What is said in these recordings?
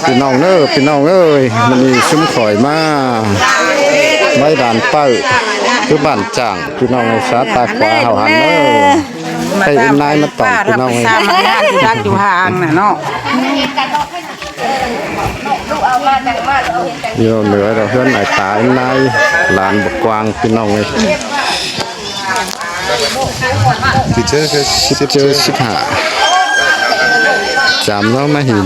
พี่น้องเอ้ยมันมีซุ้มข่อยมาไม้ด่านเป้าคือบ้านจ่างพี่น้องในสาตาขวาเฮาหันเด้อให้อินนายมาตอบพี่น้องเอ้ย รักอยู่ห่างน่ะเนาะ เดี๋ยวเหลือเราเพื่อนไอ้ตาอินนายหลานบกกวางพี่น้องเอ้ย15จำแล้วมาหิน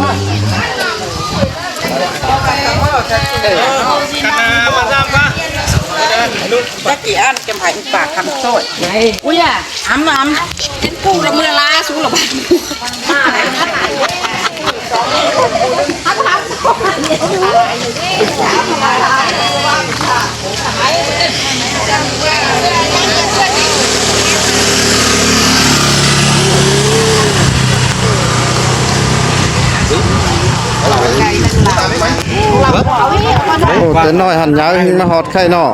ตะกี้อันจะหายปากคำโซดอุ้ยอ่ะอ้ำเป็นปูละมือลาสู้หรอโอ้แต่น้อยหันยาวมาฮอดไข่นอก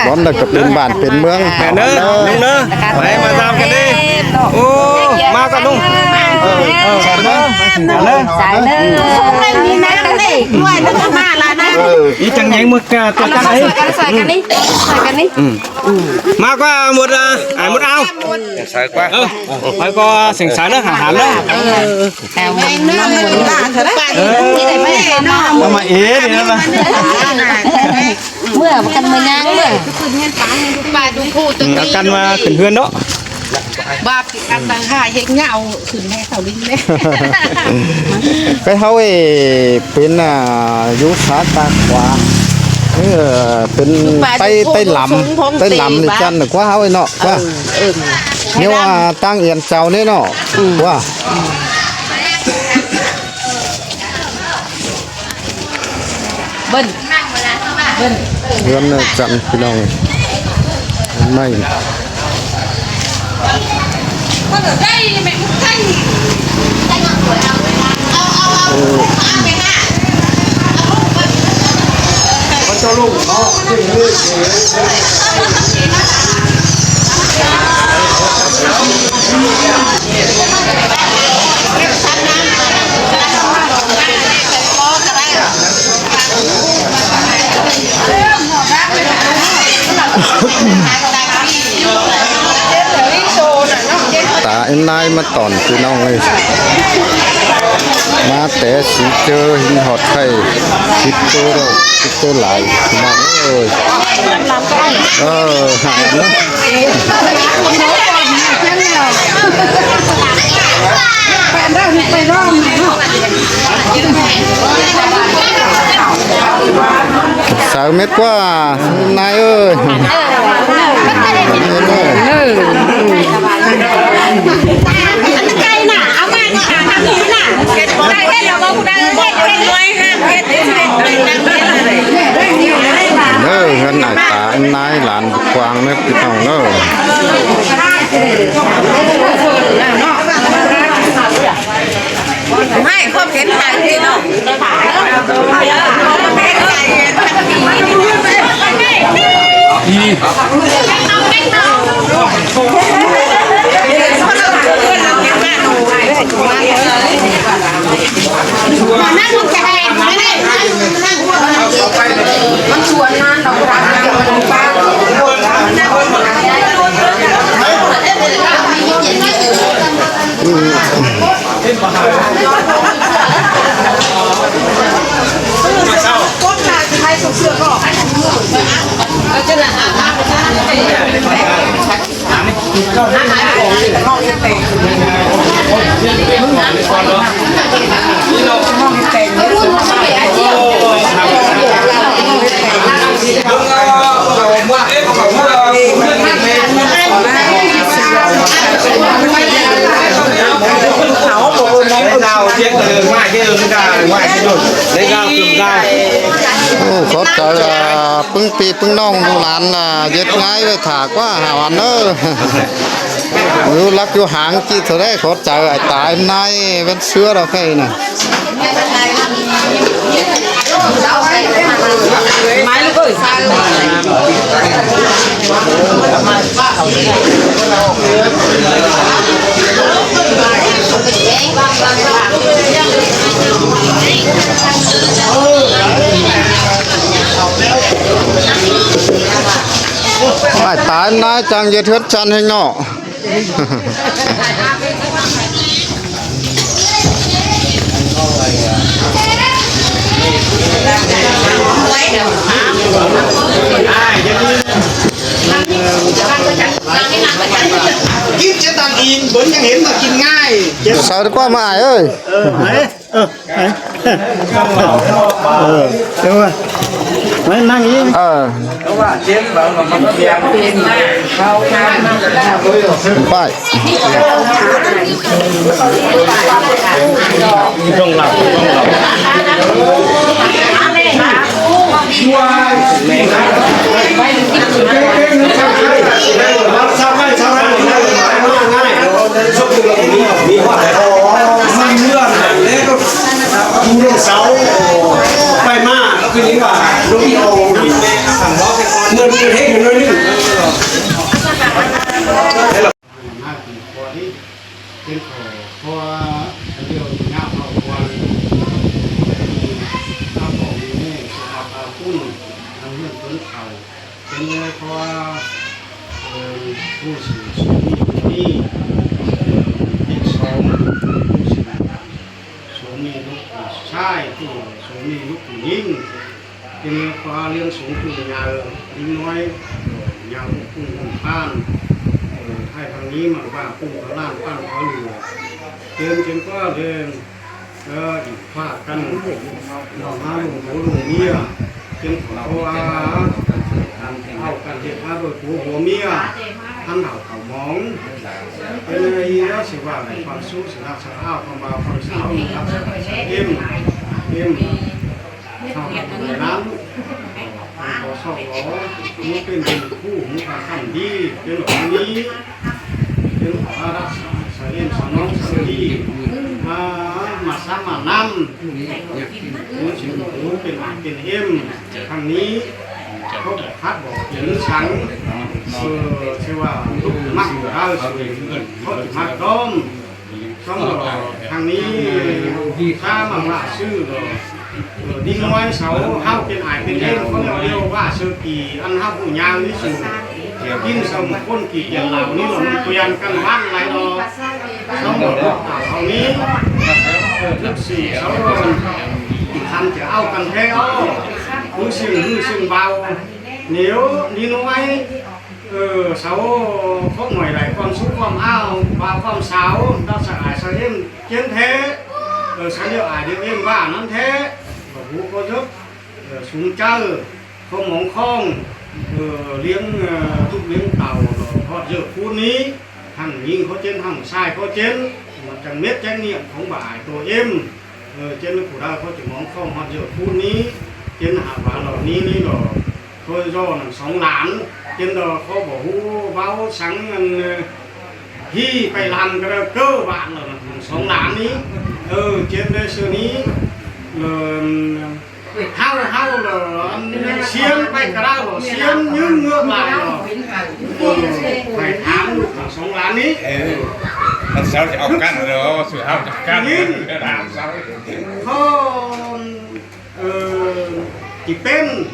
ร้อนได้กับเป็นบ้านเป็นเมือง เนอะลุงเนอะไปมาตามกันดิโอ้มากันลุงสายเนอะ สายเนื้อนี่นะนี่ด้วยนึกมาละนะ อีจังยังมึกตัวกันไอ้ ใส่กันนี่มากกว่าหมดไอ้หมดเอาใส่กว่าไปก็เสียงสายเนอะหาเนอะ แต่ว่าเนื้อมันด่าเธอไปนี่ได้ไหมเนาะ มาเอ๋นี่นะ เมื่อกันมาย่างเมื่อคืนเงี้ยปลาดูคู่ตัวนี้ กันมาขึ้นเพื่อนเนาะ บาปกันต่างหากเฮ็ดเงาขึ้นให้เขาลิ้นเลย ไปเฮาเป็นยุสาตาขวาเป็นไปลำนี่จันกว่าเฮาเนาะว่าเนี่ยว่าตั้งเอียนเจ้านี่เนาะว่าเบิ้ลเรือนจันพี่น้องไม่ตาเอ็นนายมาตอนพี่น้องเลยมาแต่สีเจอหินหอดไข่สิบตัวหลายพี่น้องเอ้ยหาเนาะสาวเม็ดกว่านายเอ้ยใจน่ะเอามาทำนี้น่ะได้เฮ็ดแล้วบ่ได้เฮ็ดเป็นน้อยห้ามเฮ็ดเป็นเงินหน้าตานายหลานกวางเม็ดพี่น้องเนาะไม่ครบเห็นถ่ายที่เนาะนั่งลงแขกไม่ได้มันชวนงานดอกรักเดี๋ยวมันฟ้าก้นหนาจะให้เสื้อก็จะหนาห้องจะเตะขอเจอปึ้งปีปึ้งน้องดูหลานเย็ดง่ายไปถากว่าหาวันเนอรู้รักอยู่หางจีเท่าไรขอเจอไอ้ตายนายเป็นเชื้อเราแค่น่ะ máy nó có xa luôn ai tái nái chẳng nhiệt huyết chăn hay nọ kiếp sẽ tăng in vẫnยังเห็นมากินง่าย sao qua mà ai ơi đúng rồi mấy năng ý phải không lòng sáu bay ma nó cứ như là nó bị ồ thằng đó cái con người hết người đi trên cổ qua điều ngạo hậu quan ta bỏ nghe học vào cung làm hiện tuấn thảo trên nghe quaผู้สื่อสุนีที่สองผู้สื่อสุนีลูกชายที่สุนีลูกยิงเป็นฟ้าเลี้ยงสูงขึ้นยาวยิ่งน้อยยาวกุ้งป้านให้ทางนี้มันว่ากุ้งล้านป้านเขาเหลือเดินจนก็เดินอีกฟาดกันหน่อไม้หลงหลงเมียเป็นเขาเอากันเห็ดมาโดยหัวเมียท่านเหล่าเขามองเป็นไงแล้วสิว่าความสู้สนับสนุนความมาความสาวครับเอ็มชอบนั้นขอชอบล้อมุกเป็นคู่มุกขันดีเป็นหลงนี้เป็นอารักษาเอ็มสนองสดีมาซ้ำมานั่มมุกสิงหูเป็นเอ็มทางนี้เขาพัดบอกถึงสังเชื่อว่าลูกมักเอาสวยเขามักต้มต้องทางนี้ถ้ามันว่าชื่อดิ้งน้อยเสาเฮาเป็นอายเป็นเล่นเขาเรียกว่าเสือกี่อันเฮาผู้ยาวนี่สูงกินสมคนกี่อย่างเหล่านี้หลงเปลี่ยนกันบ้านไรดอกต้องบอกเขานี้ทึกสี่เขาทำจะเอากันแท้เอารู้สึกเบาnếu đi nói sáu phút ngoài lại con số con ao và con sáu ta sẽ ai sẽ em chiến thế sẽ liệu ai được em và nó thế và vũ có giúp xuống chơi không mong không liếng giúp liếng tàu họ giờ phút ní thằng nhìn có trên thằng sai có trên mà chẳng biết trách nhiệm không phải tổ em trên của ta có chỉ mong không họ giờ phút ní trên hạ và lò ní rồi thôi do là sóng lán trên đó có bảo hú báo sáng hi phải làm cái cơ bản là sóng lán ý trên đây sơ ní hao là xiên bay cả đâu xiên nhưng ngược lại rồi phải thám sóng lán ý làm sao thì ông cắt rồi sự hao chặt cắt làm sao không chỉ tên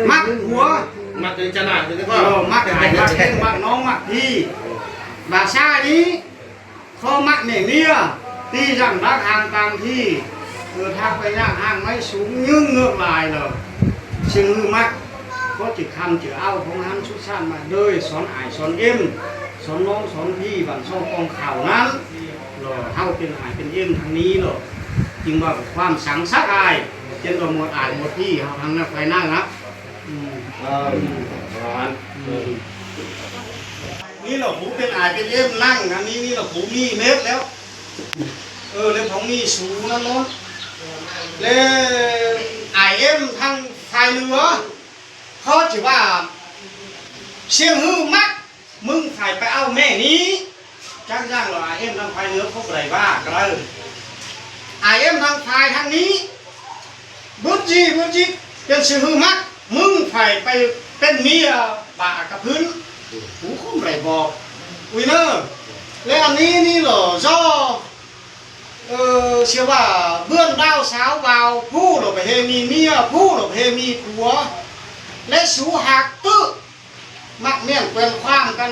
mắt của mặt thì chân nào thì mắt hải mắt tên mắt nó mắt thì và xa đi kho mắt này nia tuy rằng đã hàng tàng thì thangไปย่างhàng máy xuống nhưng ngược lại là chừng hư mắt có chỉ khăn chỉ ao không hắn xuất san mà đời xón ải xón êm xónน้องxónพี่บันช่องกองข่าวนั้นrồi haoเป็นảiเป็นเอ็มทางนี้rồiจึงว่าความสังสักอายเช่นตัวหมดอ่านหมดที่เขาทางนั้นไปนั่งนะนี่เราผูเป็นอายเป็นเอ็มนั่งอันนี้นี่เราผูมีเม็ดแล้วแล้วของมีสูงนั่นเนาะแล้วอายเอ็มทางไทยเรือเขาถือว่าเสียงฮือมักมึงถ่ายไปเอาแม่นี้จ้างๆเราอายเอ็มทางไทยเรือเขาอะไรบ้าก็เลยอายเอ็มทางไทยทางนี้บุจีเป็นเสียงฮือมักมึงถ่ายไปเป็นเมียบ่ากับพื้นหูคงไรบอกอุ้ยเนอะแล้วอันนี้นี่เหรอdoเชื่อว่าเบื้องดาวสาวเบาผู้หลบเฮมีเมียผู้หลบเฮมีผัวและสูหักตึ มักเมี่ยงเป็นความกัน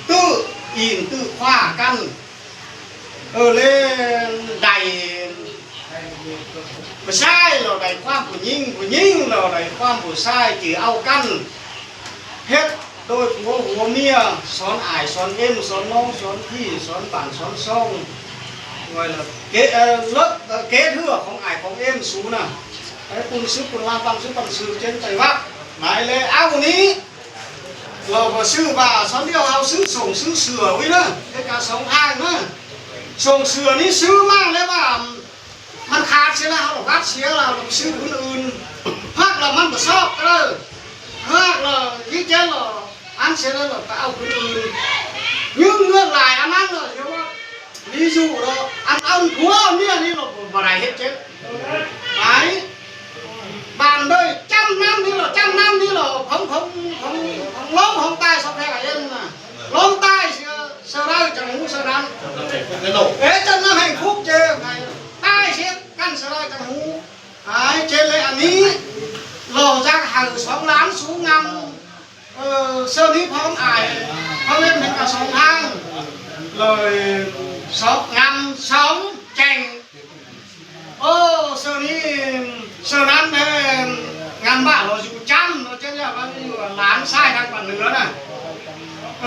ตื้ออินตื้อคว้ากันเล่นใดผู้ชายเราใดความผู้หญิงเราใดความผู้ชายจือเอากันเฮ็ดโดยหัวเมียสอนอายสอนเอ็มสอนน้องสอนพี่สอนบ้านสอนซ่องไว้ละเกเทือของอายของเอ็มสูน่ะไอ้คุณซื้อคุณลาบังซื้อบังซื้อเจนใจวักหมายเลยเอานี้เราก็ซื้อว่าสอนเดียวเอาซื้อส่งซื้อเสือไว้นะไอ้การสองทางนะส่งเสือนี้ซื้อมากเลยว่ามันขาดเสียแล้วเราวัดเสียแล้วเราซื้อคนอื่นพักเรามันก็ชอบก็เลยพักเรายิ่งเจ้าเราอันเสียแล้วเราก็เอาคนอื่นnhưng ngược lại anh ăn rồi hiểu không ví dụ đó anh ăn thua nia đi là vào này hết chết đấy bàn đây trăm năm đi là không lốm không tay sao thế cả em mà lốm tay sờ đây chẳng hú sờ đan thế chân nó hạnh phúc chứ tay sẽ căn sờ đây chẳng hú đấy trên lấy anh ý lò ra hàng xóm láng xuống ngâm sơ ní phong ải phong lên thành cả sông thang rồi sọc ngâm sống chành sơ ní sơ nắn ngâm bả rồi dù chăm nó chứ là lán sai thằng còn nữa nè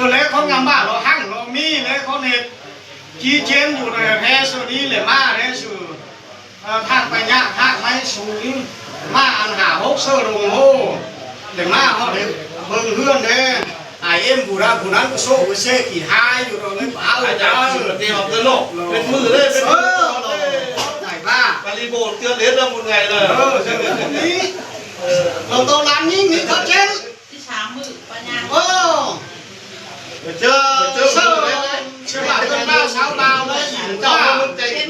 lấy con ngâm bả rồi hăng rồi mi lấy con hệt chi chiến dù rồi he sơ ní để ma đấy sừ thang bài nhạc thang máy xuống ma ăn hả hốc sơ đồng hồ để ma họ để mừng hương đấy em bù ra bù nắn số với xe kỳ hai rồi lấy bảo rồi chào sửa tiền học tới lộ bên mưa lên bên này ba Bali bộ chưa đến đâu một ngày rồi đầu tàu làm như nghĩ thật chết chưa bảo cơn bao sáu bao đấy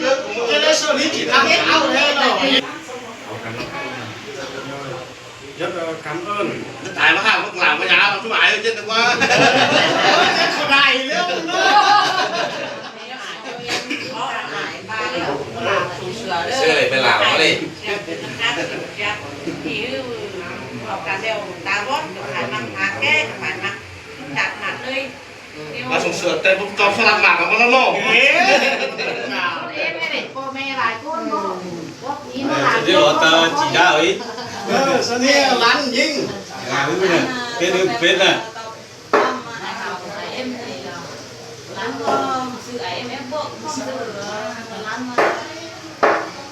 cái đấy xử lý chỉ làm áo thế rồi rất cảm ơn tại nó hàng không làm cái nhà nó mãi rồi chết được quá không này nữa Xưa này phải làm nó đi. mà sùng sửa tên bút con phải làm mảng của nó nổ Điều đó ta chỉ ra ấy. sao nghe lăn dính Cái đường bên này.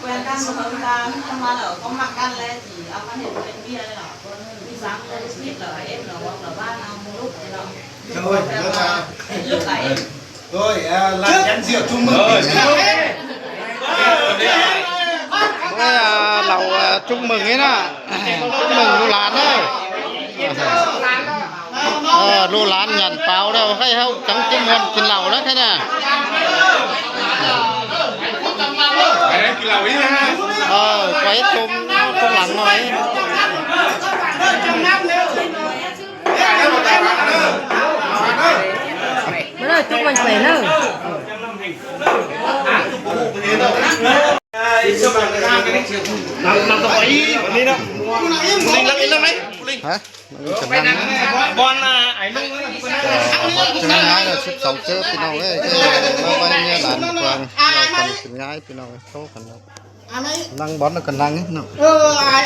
quen căn mà hơn ta không mà ở có mặt căn lên thì ông có thể lên bia đây nọ đi sáng lên biết là em là hoặc là ba nào một lúc thì nó lúc này rồi làm chén rượu chung mừng lầu chúc mừng ấy nè chúc mừng Lô Lán đấy Lô Lán nhận tàu đâu hay không chẳng chúc mừng trên lầu đó thế nè Cái đấy kỳ lầu ý ha. quấy chung lặng rồi bữa rồi chúc mình khỏe nữa làm tao ý đi đâu linh lắc in lắm đấy linh hả Bon ấy luôn chừng ngay là 12 chớpพี่น้องเอ้ยbao nhiêu là quangเราcần chừng ngayพี่น้องsố cần đâu năng bón nó cần năng ấy nó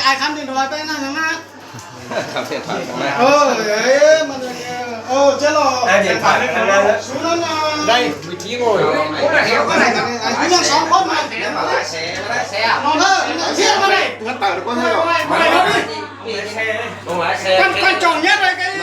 ai khám điện thoại bên này mà Không thể thoại của mẹ. đấy mà chết rồi điện thoại nó cần đâu xuống lên đây vị trí ngồi cái này anh đang sống khóc mà ngon hơn riêng vào đây Ngắt tờ được có hơi rồi. quan trọng nhất là cái